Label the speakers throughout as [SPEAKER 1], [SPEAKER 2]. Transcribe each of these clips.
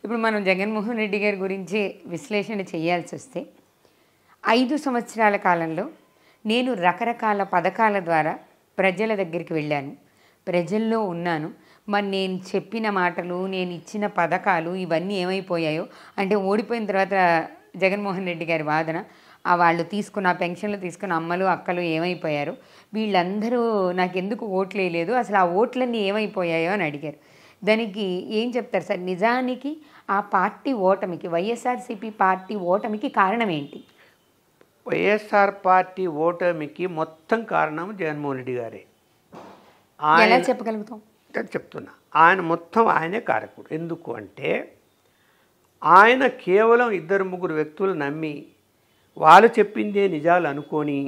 [SPEAKER 1] ఇప్పుడు మనం జగన్మోహన్ రెడ్డి గారి గురించి విశ్లేషణ చేయాల్సి వస్తే 5 సంవత్సరాల కాలంలో నేను రకరకాల పథకాల ద్వారా ప్రజల దగ్గరికి వెళ్ళాను, ప్రజల్లో ఉన్నాను. మరి నేను చెప్పిన మాటలు, నేను ఇచ్చిన పథకాలు ఇవన్నీ ఏమైపోయాయో అంటే ఓడిపోయిన తర్వాత జగన్మోహన్ రెడ్డి గారి వాదన వాళ్ళు తీసుకున్న పెన్షన్లు తీసుకున్న అమ్మలు అక్కలు ఏమైపోయారు, వీళ్ళందరూ నాకెందుకు ఓట్లు వేయలేదు, అసలు ఆ ఓట్లన్నీ ఏమైపోయాయో అని అడిగారు. దానికి ఏం చెప్తారు సార్? నిజానికి ఆ పార్టీ ఓటమికి, వైఎస్ఆర్సీపీ పార్టీ ఓటమికి కారణం ఏంటి?
[SPEAKER 2] వైఎస్ఆర్ పార్టీ ఓటమికి మొత్తం కారణం జగన్మోహన్ రెడ్డి గారే.
[SPEAKER 1] ఎలా చెప్పగలుగుతాం?
[SPEAKER 2] చెప్తున్నా, ఆయనే కారకుడు. ఎందుకు అంటే ఆయన కేవలం 2-3 వ్యక్తులు నమ్మి వాళ్ళు చెప్పిందే నిజాలు అనుకొని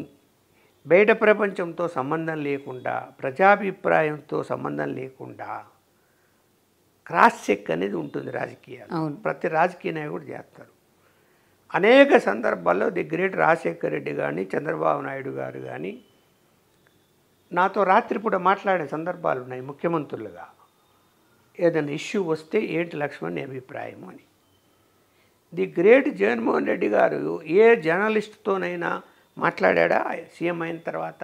[SPEAKER 2] బయట ప్రపంచంతో సంబంధం లేకుండా, ప్రజాభిప్రాయంతో సంబంధం లేకుండా క్రాస్ చెక్ అనేది ఉంటుంది రాజకీయాలు. ప్రతి రాజకీయ నాయకుడు చేస్తారు. అనేక సందర్భాల్లో ది గ్రేట్ రాజశేఖర్ రెడ్డి కానీ, చంద్రబాబు నాయుడు గారు కానీ నాతో రాత్రిపూట మాట్లాడే సందర్భాలు ఉన్నాయి. ముఖ్యమంత్రులుగా ఏదైనా ఇష్యూ వస్తే ఏంటి లక్ష్మణ్ నీ అభిప్రాయం అని. ది గ్రేట్ జగన్మోహన్ రెడ్డి గారు ఏ జర్నలిస్ట్తోనైనా మాట్లాడా సీఎం అయిన తర్వాత?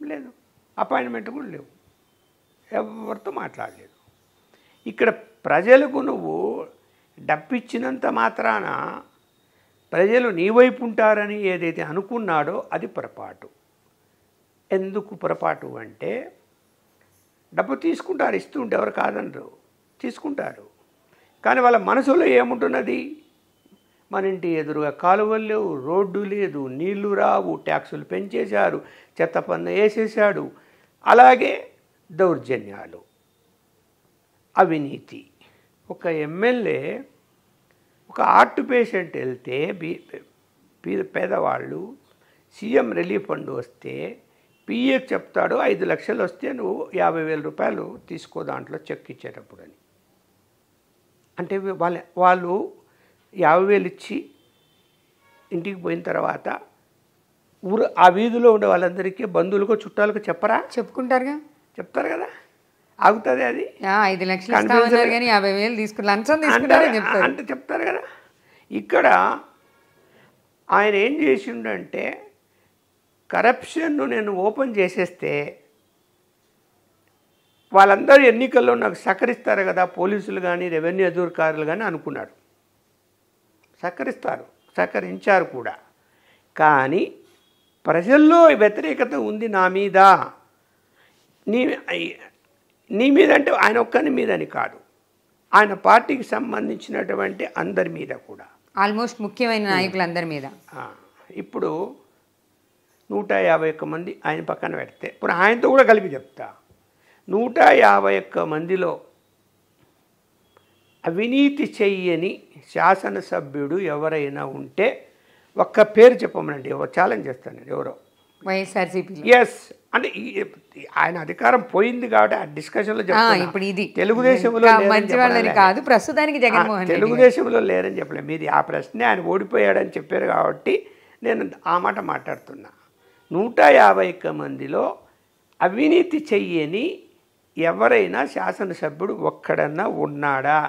[SPEAKER 2] లేదు. అపాయింట్మెంట్ కూడా లేవు, ఎవరితో మాట్లాడలేదు. ఇక్కడ ప్రజలకు నువ్వు డబ్బిచ్చినంత మాత్రాన ప్రజలు నీ వైపు ఉంటారని ఏదైతే అనుకున్నాడో అది పొరపాటు. ఎందుకు పొరపాటు అంటే డబ్బు తీసుకుంటారు, ఇస్తుంటే ఎవరు కాదనరు, తీసుకుంటారు. కానీ వాళ్ళ మనసులో ఏముంటున్నది? మన ఇంటి ఎదురుగా కాలువలు లేవు, రోడ్డు లేదు, నీళ్లు రావు, ట్యాక్సులు పెంచేశారు, చెత్త పన్ను వేసేసాడు, అలాగే దౌర్జన్యాలు, అవినీతి. ఒక ఎమ్మెల్యే ఒక హార్ట్ పేషెంట్ వెళ్తే పేదవాళ్ళు సీఎం రిలీఫ్ ఫండ్ వస్తే పిఏకి చెప్తాడు 5 లక్షలు వస్తే నువ్వు 50,000 రూపాయలు తీసుకో దాంట్లో చెక్ ఇచ్చేటప్పుడు అని. అంటే వాళ్ళు 50,000 ఇచ్చి ఇంటికి పోయిన తర్వాత ఆ వీధిలో ఉండే వాళ్ళందరికీ, బంధువులకు, చుట్టాలకు చెప్పరా?
[SPEAKER 1] చెప్పుకుంటారుగా,
[SPEAKER 2] చెప్తారు కదా. ఆగుతుంది అది.
[SPEAKER 1] 5 లక్షలు కానీ 50,000 తీసుకుని లంచం తీసుకుంటారని చెప్తారు
[SPEAKER 2] అంటే చెప్తారు కదా. ఇక్కడ ఆయన ఏం చేసిండంటే కరప్షన్ను నేను ఓపెన్ చేసేస్తే వాళ్ళందరూ ఎన్నికల్లో నాకు సహకరిస్తారు కదా, పోలీసులు కానీ రెవెన్యూ అధికారులు కానీ అనుకున్నాడు. సహకరించారు కూడా. కానీ ప్రజల్లో వ్యతిరేకత ఉంది నా మీద. నీ మీద అంటే ఆయన ఒక్కని మీదని కాదు, ఆయన పార్టీకి సంబంధించినటువంటి అందరి మీద కూడా,
[SPEAKER 1] ఆల్మోస్ట్ ముఖ్యమైన నాయకులందరి మీద.
[SPEAKER 2] ఇప్పుడు 151 మంది ఆయన పక్కన పెడితే, ఇప్పుడు ఆయనతో కూడా కలిపి చెప్తా, 151 మందిలో అవినీతి చెయ్యని శాసనసభ్యుడు ఎవరైనా ఉంటే ఒక్క పేరు చెప్పమనండి, ఛాలెంజ్ చేస్తాను నేను. ఎవరో
[SPEAKER 1] వైఎస్ఆర్సీపీ.
[SPEAKER 2] ఎస్ అంటే ఆయన అధికారం పోయింది కాబట్టి ఆ డిస్కషన్లో చెప్తాను.
[SPEAKER 1] ఇప్పుడు ఇది
[SPEAKER 2] తెలుగుదేశంలో
[SPEAKER 1] కాదు, ప్రస్తుతానికి జగన్మోహన్
[SPEAKER 2] తెలుగుదేశంలో లేరని చెప్పలేదు. మీరు ఆ ప్రశ్నే ఆయన ఓడిపోయాడని చెప్పారు కాబట్టి నేను ఆ మాట మాట్లాడుతున్నా. 151 మందిలో అవినీతి చెయ్యని ఎవరైనా శాసనసభ్యుడు ఒక్కడన్నా ఉన్నాడా?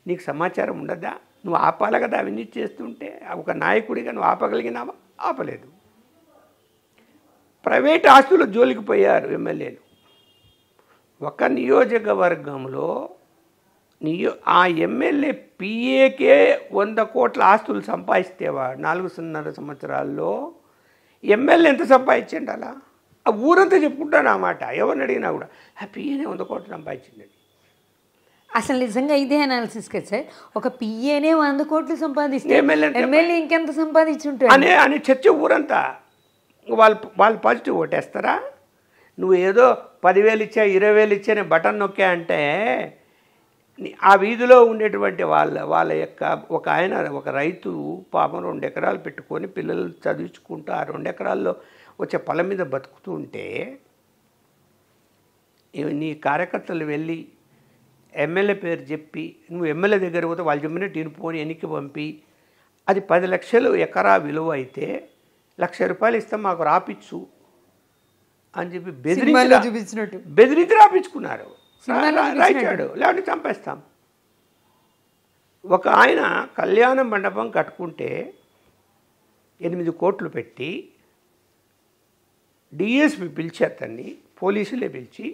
[SPEAKER 2] నీకు సమాచారం ఉండదా? నువ్వు ఆపాలి కదా అవినీతి చేస్తుంటే. ఒక నాయకుడిగా నువ్వు ఆపగలిగినావా? ఆపలేదు. ప్రైవేట్ ఆస్తుల జోలికి పోయారు ఎమ్మెల్యేలు. ఒక నియోజకవర్గంలో ఆ ఎమ్మెల్యే పిఏకే 100 కోట్ల ఆస్తులు సంపాదిస్తేవాడు 4.5 సంవత్సరాల్లో. ఎమ్మెల్యే ఎంత సంపాదించండి అలా? ఆ ఊరంతా చెప్పుకుంటాను ఆ మాట, ఎవరిని అడిగినా కూడా ఆ పిఏనే 100 కోట్లు సంపాదించిందని.
[SPEAKER 1] అసలు నిజంగా ఇదే అనాలిసిస్ కదా సార్. ఒక పిఏనే 100 కోట్లు సంపాదిస్తే ఎమ్మెల్యే ఇంకెంత సంపాదించుంటాడు
[SPEAKER 2] అని చర్చ ఊరంతా. వాళ్ళు పాజిటివ్ ఓటేస్తారా? నువ్వు ఏదో 10,000 ఇచ్చా 20,000 ఇచ్చా నేను బటన్ నొక్కా అంటే ఆ వీధిలో ఉండేటువంటి వాళ్ళ యొక్క ఒక రైతు పాపం 2 ఎకరాలు పెట్టుకొని పిల్లలు చదివించుకుంటూ ఆ 2 ఎకరాల్లో వచ్చే పొలం మీద బతుకుతూ ఉంటే నీ కార్యకర్తలు వెళ్ళి ఎమ్మెల్యే పేరు చెప్పి నువ్వు ఎమ్మెల్యే దగ్గర పోతే వాళ్ళు చెప్పినట్టు ఇనుపోని ఎన్నిక పంపి అది 10 లక్షలు ఎకరా విలువ అయితే 1,00,000 రూపాయలు ఇస్తాం మాకు రాపిచ్చు అని చెప్పి బెదిరించి రాపించుకున్నారు. రాయించాడు, లేకపోతే చంపేస్తాం. ఒక ఆయన కళ్యాణ మండపం కట్టుకుంటే 8 కోట్లు పెట్టి డిఎస్పి పిలిచి అతన్ని పోలీసులే పిలిచి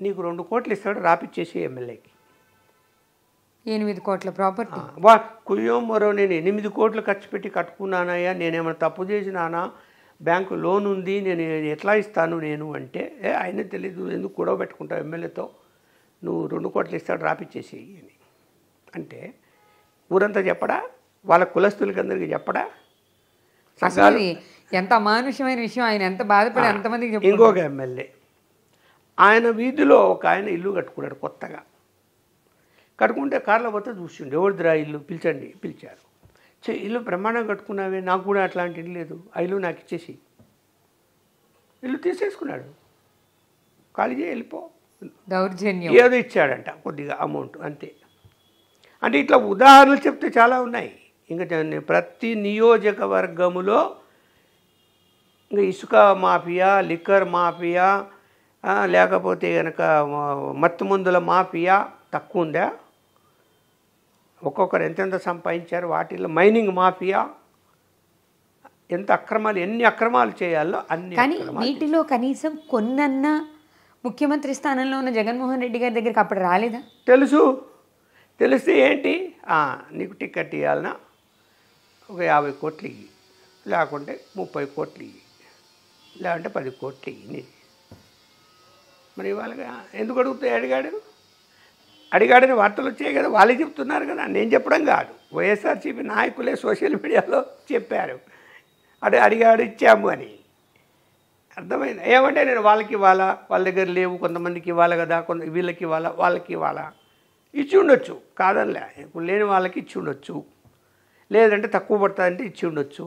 [SPEAKER 2] నీకు 2 కోట్లు ఇస్తాడు రాపిచ్చేసి ఎమ్మెల్యేకి
[SPEAKER 1] 8 కోట్ల ప్రాపర్టీ.
[SPEAKER 2] వా కుయ్యో మరో నేను 8 కోట్లు ఖర్చు పెట్టి కట్టుకున్నానయ్యా, నేనేమైనా తప్పు చేసినానా, బ్యాంకు లోన్ ఉంది, నేను ఎట్లా ఇస్తాను నేను అంటే ఆయన తెలీదు, ఎందుకు గొడవ పెట్టుకుంటావు ఎమ్మెల్యేతో, నువ్వు 2 కోట్లు ఇస్తాడు రాపిచ్చేసి అని అంటే ఊరంతా చెప్పడా, వాళ్ళ కులస్తులకి అందరికీ చెప్పడా?
[SPEAKER 1] అసలు ఎంత అమానుషమైన విషయం, ఆయన ఎంత బాధపడి అంతమందికి.
[SPEAKER 2] ఇంకొక ఎమ్మెల్యే ఆయన వీధిలో ఒక ఆయన ఇల్లు కట్టుకున్నాడు కొత్తగా. కట్టుకుంటే కార్లో పోతే చూసిండు, ఎవరిదిరా ఇల్లు పిలిచండి, పిలిచారు. ఇల్లు బ్రహ్మాండంగా కట్టుకున్నావే, నాకు కూడా అట్లాంటి ఇల్లు లేదు, ఆ ఇల్లు నాకు ఇచ్చేసి. ఇల్లు తీసేసుకున్నాడు, ఖాళీ చేయి వెళ్ళిపో,
[SPEAKER 1] దౌర్జన్యం.
[SPEAKER 2] ఏదో ఇచ్చాడంట కొద్దిగా అమౌంట్ అంతే. అంటే ఇట్లా ఉదాహరణలు చెప్తే చాలా ఉన్నాయి. ఇంకా ప్రతి నియోజకవర్గములో ఇంకా ఇసుక మాఫియా, లిక్కర్ మాఫియా, లేకపోతే కనుక మత్తు మందుల మాఫియా తక్కువ ఉందా? ఒక్కొక్కరు ఎంతెంత సంపాదించారు వాటిల్లో. మైనింగ్ మాఫియా ఎంత అక్రమాలు, ఎన్ని అక్రమాలు చేయాలో అన్ని.
[SPEAKER 1] కానీ వీటిలో కనీసం కొన్నన్నా ముఖ్యమంత్రి స్థానంలో ఉన్న జగన్మోహన్ రెడ్డి గారి దగ్గరికి అప్పుడు రాలేదా?
[SPEAKER 2] తెలిస్తే ఏంటి, నీకు టికెట్ ఇవ్వాలన్నా ఒక 50 కోట్లు ఇవ్వి, లేకుంటే 30 కోట్లు ఇవ్వి, లేకుంటే 10 కోట్లు ఇవ్వి. మరి వాళ్ళగా ఎందుకు అడిగాడని వార్తలు వచ్చాయి కదా, వాళ్ళే చెప్తున్నారు కదా, నేను చెప్పడం కాదు. వైఎస్ఆర్సీపీ నాయకులే సోషల్ మీడియాలో చెప్పారు, అడిగాడు ఇచ్చాము అని. అర్థమైంది. ఏమంటే నేను వాళ్ళకి ఇవ్వాలా, వాళ్ళ దగ్గర లేవు, కొంతమందికి ఇవ్వాలి కదా, వీళ్ళకి ఇవ్వాలా, వాళ్ళకి ఇవ్వాలా, ఇచ్చి ఉండొచ్చు, కాదనిలే. ఇప్పుడు లేని వాళ్ళకి ఇచ్చి ఉండొచ్చు, లేదంటే తక్కువ పడుతుందంటే ఇచ్చి ఉండొచ్చు.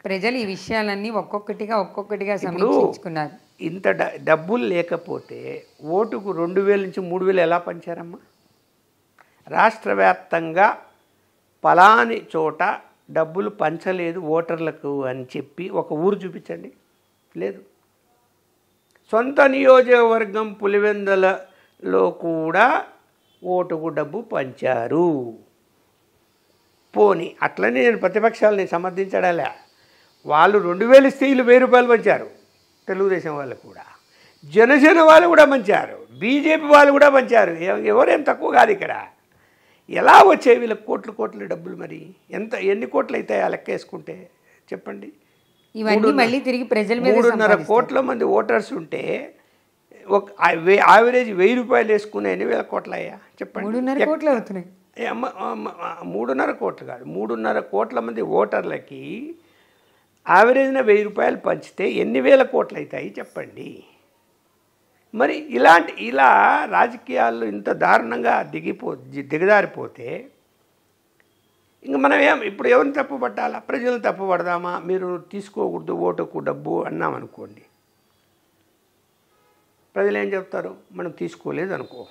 [SPEAKER 1] ప్రజలు ఈ విషయాలన్నీ ఒక్కొక్కటిగా సమీక్షించుకున్నారు.
[SPEAKER 2] ఇంత డబ్బులు లేకపోతే ఓటుకు 2000 నుంచి 3000 ఎలా పంచారమ్మా? రాష్ట్ర వ్యాప్తంగా పలాని చోట డబ్బులు పంచలేదు ఓటర్లకు అని చెప్పి ఒక ఊరు చూపించండి, లేదు. సొంత నియోజకవర్గం పులివెందులలో కూడా ఓటుకు డబ్బు పంచారు. పోని అట్లనే నేను ప్రతిపక్షాలని సమర్థించడాలే, వాళ్ళు 2000 ఇస్తే వీళ్ళు 1000 రూపాయలు పంచారు. తెలుగుదేశం వాళ్ళు కూడా, జనసేన వాళ్ళు కూడా పంచారు, బీజేపీ వాళ్ళు కూడా పంచారు. ఎవరేం తక్కువ కాదు ఇక్కడ. ఎలా వచ్చాయి వీళ్ళకి కోట్లు డబ్బులు? మరి ఎన్ని కోట్లు అవుతాయి ఆ లెక్క వేసుకుంటే చెప్పండి.
[SPEAKER 1] ఇవన్నీ మళ్ళీ తిరిగి ప్రజల మీద
[SPEAKER 2] 3.5 కోట్ల మంది ఓటర్స్ ఉంటే ఒక యావరేజ్ 1000 రూపాయలు వేసుకునే 8,000 కోట్లు అయ్యా చెప్పండి.
[SPEAKER 1] 3.5 కోట్లు అవుతున్నాయి.
[SPEAKER 2] 3.5 కోట్లు కాదు, 3.5 కోట్ల మంది ఓటర్లకి యావరేజ్న 1000 రూపాయలు పంచితే ఎన్ని వేల కోట్లు అవుతాయి చెప్పండి. మరి ఇలా రాజకీయాల్లో ఇంత దారుణంగా దిగజారిపోతే ఇంక మనం ఇప్పుడు ఎవరిని తప్పు పట్టాలా? ప్రజలు తప్పు పడదామా? మీరు తీసుకోకూడదు ఓటుకు డబ్బు అన్నామనుకోండి, ప్రజలు ఏం చెప్తారు? మనం తీసుకోలేదు అనుకో,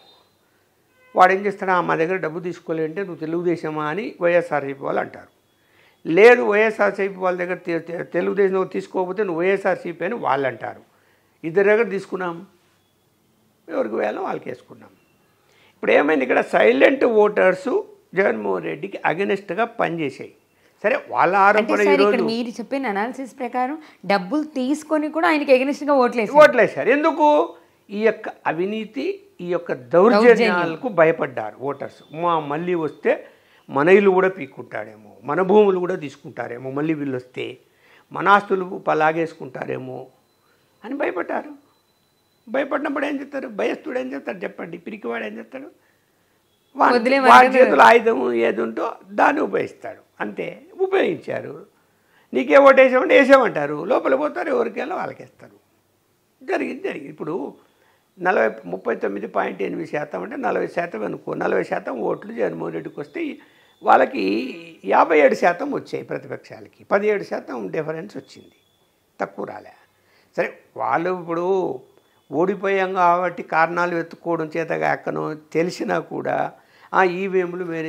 [SPEAKER 2] వాడు ఏం చేస్తాడా, మా దగ్గర డబ్బు తీసుకోలేదంటే నువ్వు తెలుగుదేశమా అని వైఎస్ఆర్సీపీ వాళ్ళు అంటారు. లేదు, వైఎస్ఆర్సీపీ వాళ్ళ దగ్గర తెలుగుదేశం తీసుకోకపోతే నువ్వు వైఎస్ఆర్సీపీ అని వాళ్ళు అంటారు. ఇద్దరి దగ్గర తీసుకున్నాం, ఎవరికి వేయాలో వాళ్ళకి వేసుకున్నాం. ఇప్పుడు ఏమైంది, ఇక్కడ సైలెంట్ ఓటర్సు జగన్మోహన్ రెడ్డికి అగెనిస్ట్గా పనిచేసాయి. సరే, వాళ్ళ ఆరోపణ ఈరోజు
[SPEAKER 1] మీరు చెప్పిన అనాలిసిస్ ప్రకారం డబ్బులు తీసుకొని కూడా ఆయనకి అగెనిస్ట్గా ఓట్లేశారు.
[SPEAKER 2] ఎందుకు? ఈ యొక్క అవినీతి, ఈ యొక్క దౌర్జన్యాలకు భయపడ్డారు ఓటర్స్. మళ్ళీ వస్తే మన ఇల్లు కూడా పీక్కుంటాడేమో, మన భూములు కూడా తీసుకుంటారేమో, మళ్ళీ వీళ్ళు వస్తే మన ఆస్తులు లాగేసుకుంటారేమో అని భయపడ్డారు. భయపడినప్పుడు ఏం చేస్తారు? భయస్తుడు ఏం చేస్తాడు చెప్పండి? పిరికివాడు ఏం చేస్తాడు? వాడి చేతులు ఆయుధం ఏది ఉంటో దాన్ని ఉపయోగిస్తాడు, అంతే. ఉపయోగించారు. నీకే ఓటేసామంటే వేసామంటారు, లోపల పోతారు, ఎవరికెళ్ళో వాళ్ళకేస్తారు. జరిగింది. ఇప్పుడు 39.8% అంటే 40% అనుకో, 40% ఓట్లు జగన్మోహన్ రెడ్డికి వస్తే వాళ్ళకి 57% వచ్చాయి, ప్రతిపక్షాలకి 17% డిఫరెన్స్ వచ్చింది, తక్కువ రాలే. సరే, వాళ్ళు ఇప్పుడు ఓడిపోయాం కాబట్టి కారణాలు వెతుక్కోవడం చేతగాకనో తెలిసినా కూడా ఈవీఎంలు వేరే